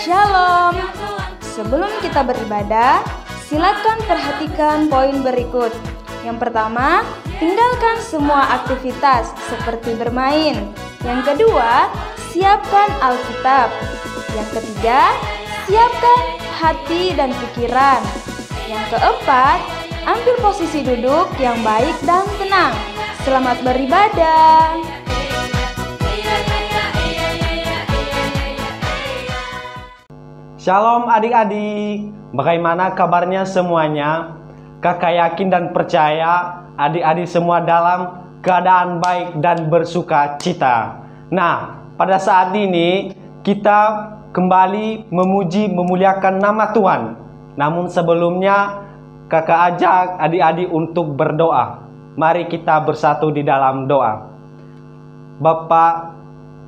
Shalom. Sebelum kita beribadah, silakan perhatikan poin berikut. Yang pertama, tinggalkan semua aktivitas seperti bermain. Yang kedua, siapkan Alkitab. Yang ketiga, siapkan hati dan pikiran. Yang keempat, ambil posisi duduk yang baik dan tenang. Selamat beribadah. Shalom adik-adik, bagaimana kabarnya semuanya? Kakak yakin dan percaya adik-adik semua dalam keadaan baik dan bersuka cita. Nah, pada saat ini kita kembali memuji memuliakan nama Tuhan. Namun sebelumnya kakak ajak adik-adik untuk berdoa. Mari kita bersatu di dalam doa. Bapa,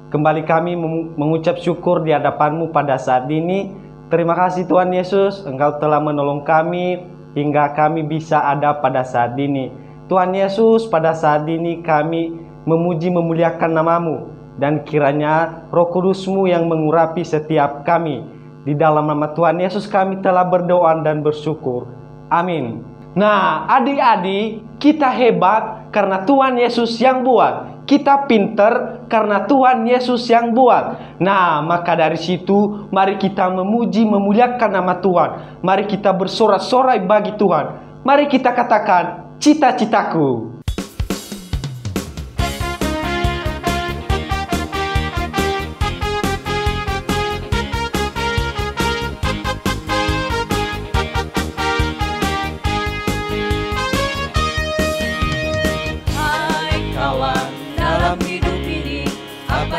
kembali kami mengucap syukur di hadapan-Mu pada saat ini. Terima kasih Tuhan Yesus, Engkau telah menolong kami hingga kami bisa ada pada saat ini. Tuhan Yesus, pada saat ini kami memuji memuliakan nama-Mu, dan kiranya Roh Kudus-Mu yang mengurapi setiap kami. Di dalam nama Tuhan Yesus kami telah berdoa dan bersyukur. Amin. Nah, adik-adik, kita hebat karena Tuhan Yesus yang buat. Kita pinter karena Tuhan Yesus yang buat. Nah, maka dari situ mari kita memuji memuliakan nama Tuhan. Mari kita bersorak-sorai bagi Tuhan. Mari kita katakan, cita-citaku.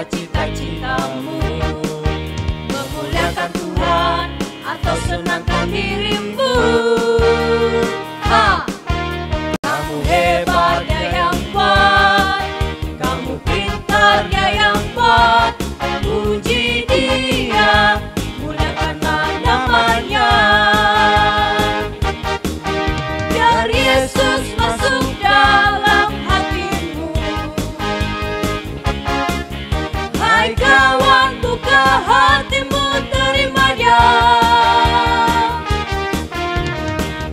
Cita-citamu memuliakan Tuhan atau senangkan dirimu? Kamu hebat, Dia yang buat. Kamu pintar, Dia yang buat. Puji Dia, muliakanlah namanya. Biar Yesus masuk dalam hatimu. Hai kawan, buka hatimu, terima Dia.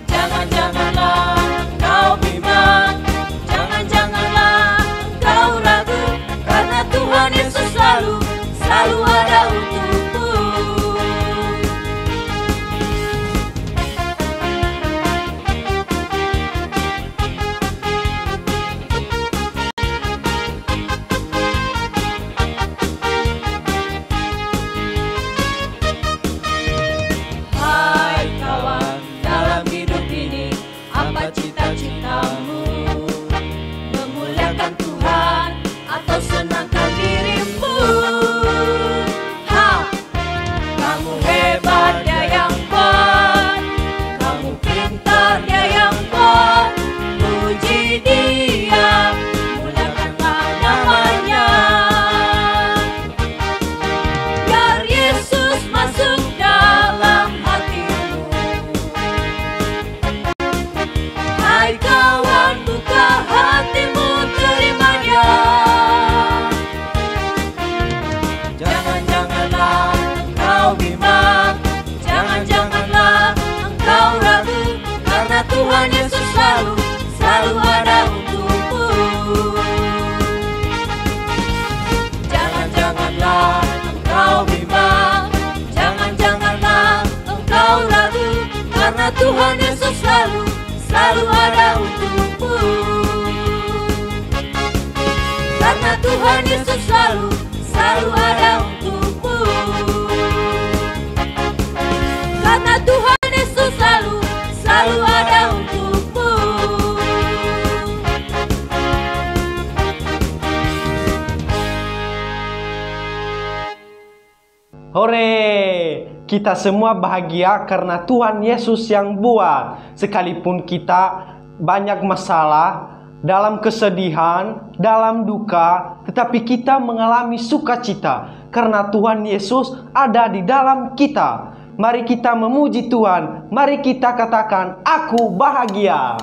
Jangan-janganlah kau bimbang, jangan-janganlah kau ragu, karena Tuhan Yesus selalu ada untukmu. Cita-citamu memuliakan Tuhan atau senangkan dirimu? Kamu hebat, Dia yang buat. Kamu pintar, Dia yang buat. Puji Dia, muliakanlah namanya. Biar Yesus masuk dalam hatimu. Hai kawan, buka hatimu, terima Dia. Jangan-janganlah engkau bimbang, jangan-janganlah engkau ragu, karena Tuhan Yesus selalu ada untukmu. Jangan-janganlah engkau bimbang, jangan-janganlah engkau ragu, karena Tuhan Yesus selalu ada untukmu. Karena Tuhan Yesus selalu ada untukmu. Karena Tuhan Yesus selalu ada untukmu. Hore! Kita semua bahagia karena Tuhan Yesus yang buat. Sekalipun kita banyak masalah, dalam kesedihan, dalam duka, tetapi kita mengalami sukacita karena Tuhan Yesus ada di dalam kita. Mari kita memuji Tuhan. Mari kita katakan, aku bahagia.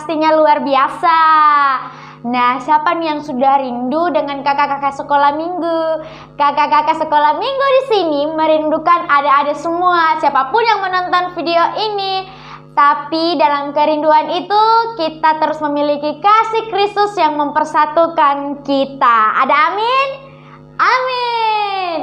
pastinya luar biasa. Nah, siapa nih yang sudah rindu dengan kakak-kakak sekolah minggu? Kakak-kakak sekolah minggu di sini merindukan adik-adik semua, siapapun yang menonton video ini. Tapi dalam kerinduan itu kita terus memiliki kasih Kristus yang mempersatukan kita. Ada amin? Amin.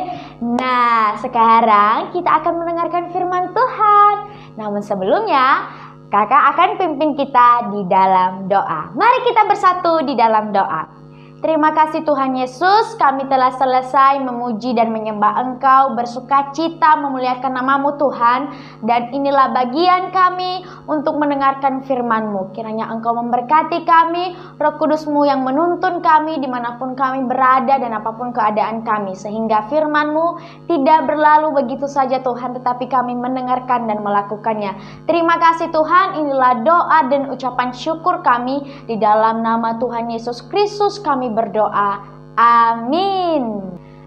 Nah, sekarang kita akan mendengarkan firman Tuhan. Namun sebelumnya, kakak akan pimpin kita di dalam doa. Mari kita bersatu di dalam doa. Terima kasih Tuhan Yesus, kami telah selesai memuji dan menyembah Engkau, bersuka cita memuliakan nama-Mu Tuhan. Dan inilah bagian kami untuk mendengarkan firman-Mu. Kiranya Engkau memberkati kami, Roh Kudus-Mu yang menuntun kami dimanapun kami berada dan apapun keadaan kami. Sehingga firman-Mu tidak berlalu begitu saja Tuhan, tetapi kami mendengarkan dan melakukannya. Terima kasih Tuhan, inilah doa dan ucapan syukur kami. Di dalam nama Tuhan Yesus Kristus kami berdoa. Amin.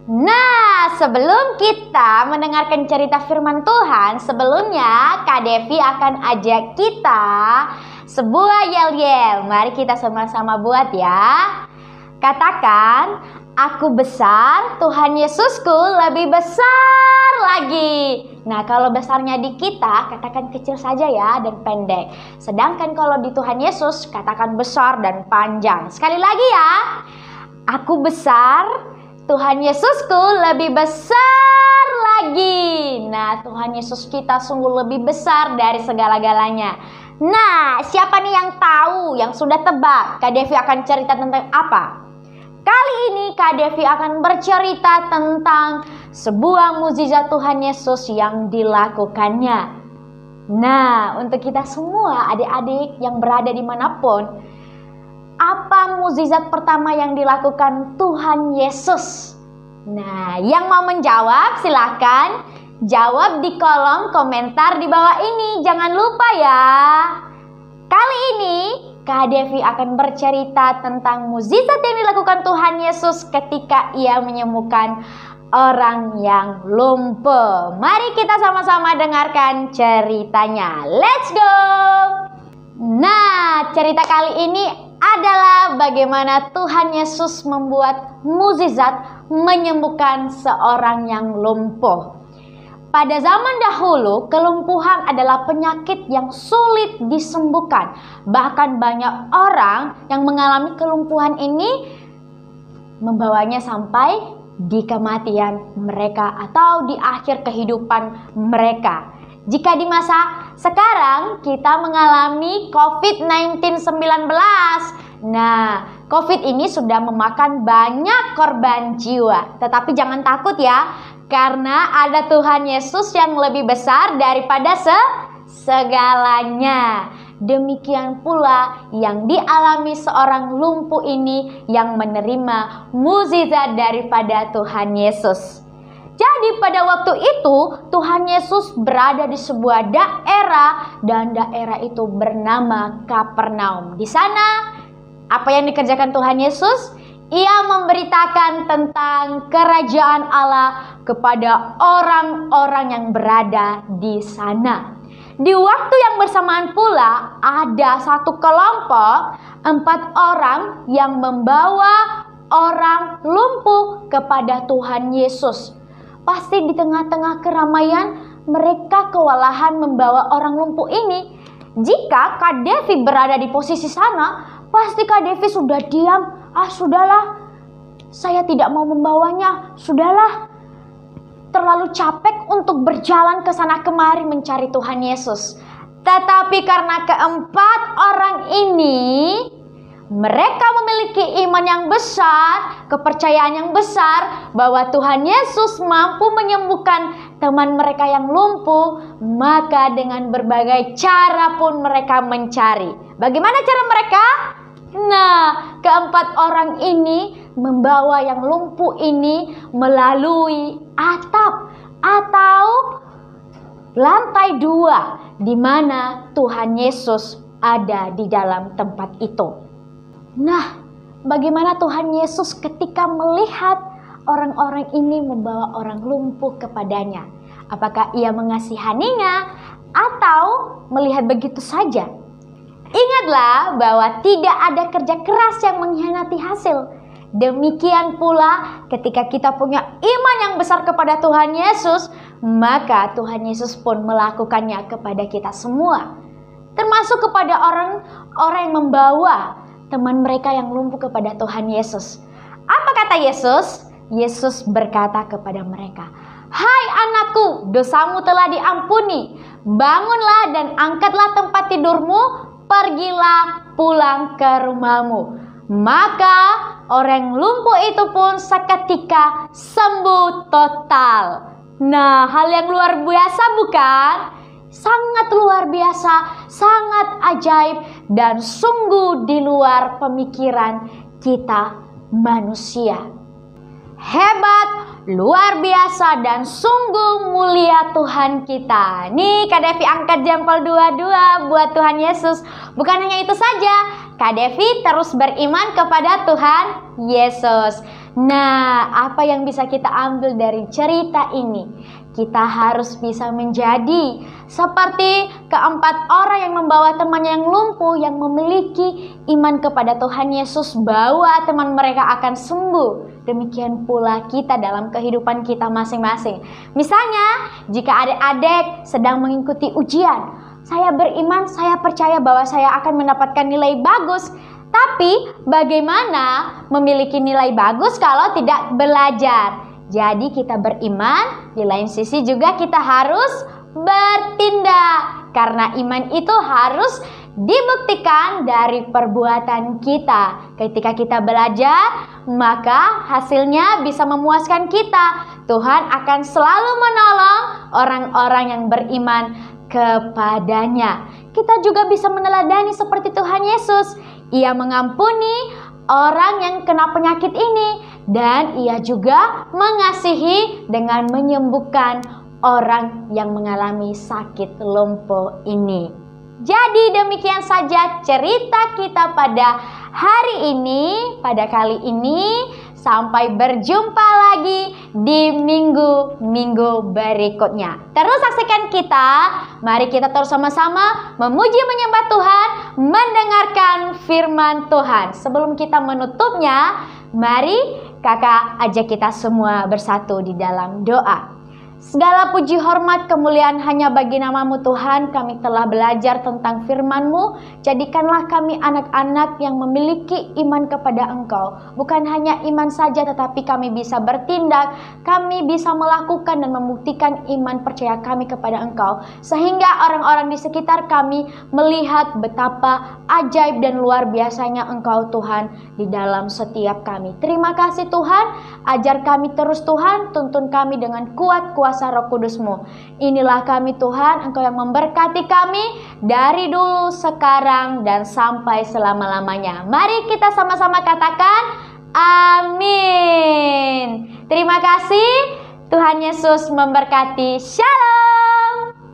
Nah, sebelum kita mendengarkan cerita firman Tuhan, sebelumnya Kak Devi akan ajak kita sebuah yel-yel. Mari kita sama-sama buat ya. Katakan, aku besar, Tuhan Yesusku lebih besar lagi. Nah, kalau besarnya di kita, katakan kecil saja ya dan pendek. Sedangkan kalau di Tuhan Yesus, katakan besar dan panjang. Sekali lagi ya. Aku besar, Tuhan Yesusku lebih besar lagi. Nah, Tuhan Yesus kita sungguh lebih besar dari segala-galanya. Nah, siapa nih yang tahu, yang sudah tebak Kak Devi akan cerita tentang apa? Kali ini Kak Devi akan bercerita tentang sebuah mukjizat Tuhan Yesus yang dilakukannya. Nah, untuk kita semua adik-adik yang berada dimanapun, apa mukjizat pertama yang dilakukan Tuhan Yesus? Nah, yang mau menjawab silahkan jawab di kolom komentar di bawah ini. Jangan lupa ya. Kali ini Kak Devi akan bercerita tentang mukjizat yang dilakukan Tuhan Yesus ketika Ia menyembuhkan orang yang lumpuh. Mari kita sama-sama dengarkan ceritanya. Let's go. Nah, cerita kali ini adalah bagaimana Tuhan Yesus membuat mukjizat menyembuhkan seorang yang lumpuh. Pada zaman dahulu, kelumpuhan adalah penyakit yang sulit disembuhkan. Bahkan banyak orang yang mengalami kelumpuhan ini membawanya sampai di kematian mereka atau di akhir kehidupan mereka. Jika di masa sekarang kita mengalami COVID-19. Nah, COVID ini sudah memakan banyak korban jiwa. Tetapi jangan takut ya, karena ada Tuhan Yesus yang lebih besar daripada segalanya. Demikian pula yang dialami seorang lumpuh ini yang menerima mukjizat daripada Tuhan Yesus. Jadi pada waktu itu Tuhan Yesus berada di sebuah daerah dan daerah itu bernama Kapernaum. Di sana apa yang dikerjakan Tuhan Yesus? Ia memberitakan tentang kerajaan Allah kepada orang-orang yang berada di sana. Di waktu yang bersamaan pula ada satu kelompok 4 orang yang membawa orang lumpuh kepada Tuhan Yesus. Pasti di tengah-tengah keramaian mereka kewalahan membawa orang lumpuh ini. Jika Kak Devi berada di posisi sana, pasti Kak Devi sudah diam. Sudahlah, saya tidak mau membawanya. Sudahlah, terlalu capek untuk berjalan ke sana kemari mencari Tuhan Yesus. Tetapi karena keempat orang ini, mereka memiliki iman yang besar, kepercayaan yang besar bahwa Tuhan Yesus mampu menyembuhkan teman mereka yang lumpuh, maka dengan berbagai cara pun mereka mencari. Bagaimana cara mereka? Nah, keempat orang ini membawa yang lumpuh ini melalui atap atau lantai 2 di mana Tuhan Yesus ada di dalam tempat itu. Nah, bagaimana Tuhan Yesus ketika melihat orang-orang ini membawa orang lumpuh kepadanya? Apakah ia mengasihaninya atau melihat begitu saja? Ingatlah bahwa tidak ada kerja keras yang mengkhianati hasil. Demikian pula ketika kita punya iman yang besar kepada Tuhan Yesus, maka Tuhan Yesus pun melakukannya kepada kita semua. Termasuk kepada orang-orang yang membawa teman mereka yang lumpuh kepada Tuhan Yesus. Apa kata Yesus? Yesus berkata kepada mereka, "Hai anakku, dosamu telah diampuni. Bangunlah dan angkatlah tempat tidurmu, pergilah pulang ke rumahmu." Maka orang lumpuh itu pun seketika sembuh total. Nah, hal yang luar biasa bukan? Sangat luar biasa, sangat ajaib, dan sungguh di luar pemikiran kita manusia. Hebat, luar biasa, dan sungguh mulia Tuhan kita. Nih Kak Devi angkat jempol dua-dua buat Tuhan Yesus. Bukan hanya itu saja, Kak Devi terus beriman kepada Tuhan Yesus. Nah, apa yang bisa kita ambil dari cerita ini? Kita harus bisa menjadi seperti keempat orang yang membawa temannya yang lumpuh, yang memiliki iman kepada Tuhan Yesus bahwa teman mereka akan sembuh. Demikian pula kita dalam kehidupan kita masing-masing. Misalnya, jika adik-adik sedang mengikuti ujian, saya beriman, saya percaya bahwa saya akan mendapatkan nilai bagus. Tapi bagaimana memiliki nilai bagus kalau tidak belajar? Jadi kita beriman, di lain sisi juga kita harus bertindak. Karena iman itu harus dibuktikan dari perbuatan kita. Ketika kita belajar, maka hasilnya bisa memuaskan kita. Tuhan akan selalu menolong orang-orang yang beriman kepadanya. Kita juga bisa meneladani seperti Tuhan Yesus. Ia mengampuni orang yang kena penyakit ini, dan ia juga mengasihi dengan menyembuhkan orang yang mengalami sakit lumpuh ini. Jadi demikian saja cerita kita pada hari ini, pada kali ini. Sampai berjumpa lagi di minggu-minggu berikutnya. Terus saksikan kita. Mari kita terus sama-sama memuji menyembah Tuhan, mendengarkan firman Tuhan. Sebelum kita menutupnya, mari kakak ajak kita semua bersatu di dalam doa. Segala puji hormat kemuliaan hanya bagi nama-Mu Tuhan. Kami telah belajar tentang firman-Mu. Jadikanlah kami anak-anak yang memiliki iman kepada Engkau. Bukan hanya iman saja, tetapi kami bisa bertindak. Kami bisa melakukan dan membuktikan iman percaya kami kepada Engkau. Sehingga orang-orang di sekitar kami melihat betapa ajaib dan luar biasanya Engkau Tuhan di dalam setiap kami. Terima kasih Tuhan. Ajar kami terus Tuhan. Tuntun kami dengan kuat kuasa Roh Kudus-Mu. Inilah kami Tuhan, Engkau yang memberkati kami dari dulu, sekarang, dan sampai selama-lamanya. Mari kita sama-sama katakan amin. Terima kasih. Tuhan Yesus memberkati. Shalom.